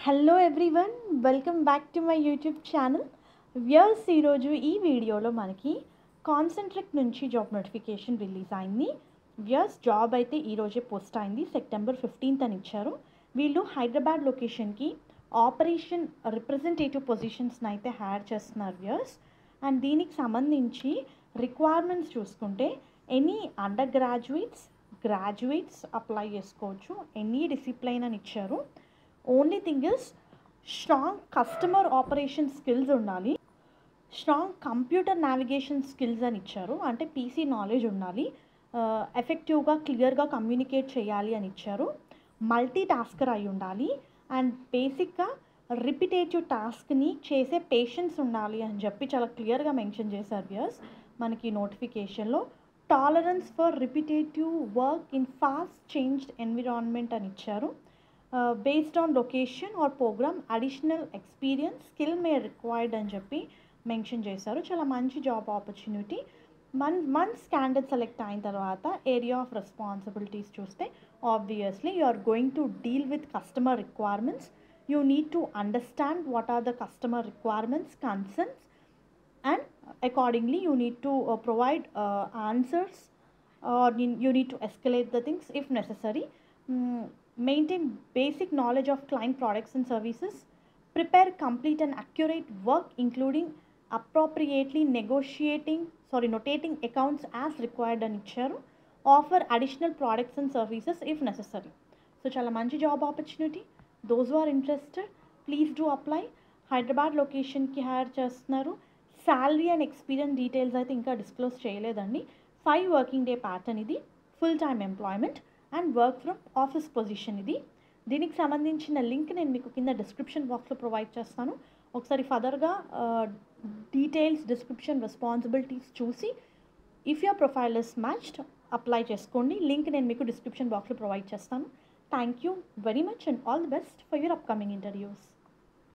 Hello everyone, welcome back to my YouTube channel. Viewers, ఈరోజు ఈ వీడియోలో మనకి కాన్సెంట్రిక్ నుంచి జాబ్ నోటిఫికేషన్ రిలీజ్ అయింది. వ్యూయర్స్, జాబ్ అయితే ఈరోజే పోస్ట్ అయింది. September 15th అని ఇచ్చారు. వీళ్ళు హైదరాబాద్ లొకేషన్కి ఆపరేషన్ రిప్రజెంటేటివ్ పొజిషన్స్ని అయితే హైర్ చేస్తున్నారు వ్యూయర్స్. అండ్ దీనికి సంబంధించి రిక్వైర్మెంట్స్ చూసుకుంటే ఎనీ అండర్ గ్రాడ్యుయేట్స్ అప్లై చేసుకోవచ్చు. ఎనీ డిసిప్లైన్ అని ఇచ్చారు. Only thing is strong customer operation skills ఉండాలి, స్ట్రాంగ్ కంప్యూటర్ నావిగేషన్ స్కిల్స్ అని ఇచ్చారు. అంటే పీసీ నాలెడ్జ్ ఉండాలి, ఎఫెక్టివ్గా క్లియర్గా కమ్యూనికేట్ చేయాలి అని ఇచ్చారు. మల్టీ టాస్కర్ అయి ఉండాలి అండ్ బేసిక్గా రిపిటేటివ్ టాస్క్ని చేసే పేషెన్స్ ఉండాలి అని చెప్పి చాలా క్లియర్గా మెన్షన్ చేశారు వ్యూయర్స్ మనకి నోటిఫికేషన్లో. Tolerance for repetitive work in fast changed environment అని ఇచ్చారు. Based on location or program, additional experience skill may required అని చెప్పి మెన్షన్ చేశారు. చాలా మంచి job opportunity. Once candidate select అయిన తర్వాత ఏరియా ఆఫ్ రెస్పాన్సిబిలిటీస్ చూస్తే obviously you are going to deal with customer requirements. You need to understand what are the customer requirements, concerns, and accordingly you need to provide answers, or you need to escalate the things if necessary. Maintain basic knowledge of client products and services. Prepare complete and accurate work including appropriately notating accounts as required and icharu. Offer additional products and services if necessary. So chala manchi job opportunity. Those who are interested, please do apply. Hyderabad location ki hire chestunaru. Salary and experience details అయితే ఇంకా disclose చేయలేదండి. 5 working day pattern ఇది, full time employment and work from office position ఇది. దీనికి సంబంధించిన link నేను మీకు కింద డిస్క్రిప్షన్ బాక్స్లో ప్రొవైడ్ చేస్తాను. ఒకసారి ఫర్దర్గా డీటెయిల్స్, డిస్క్రిప్షన్, రెస్పాన్సిబిలిటీస్ చూసి if your profile is matched apply చేసుకోండి. లింక్ నేను మీకు డిస్క్రిప్షన్ బాక్స్లో ప్రొవైడ్ చేస్తాను. Thank you very much and all the best for your upcoming interviews.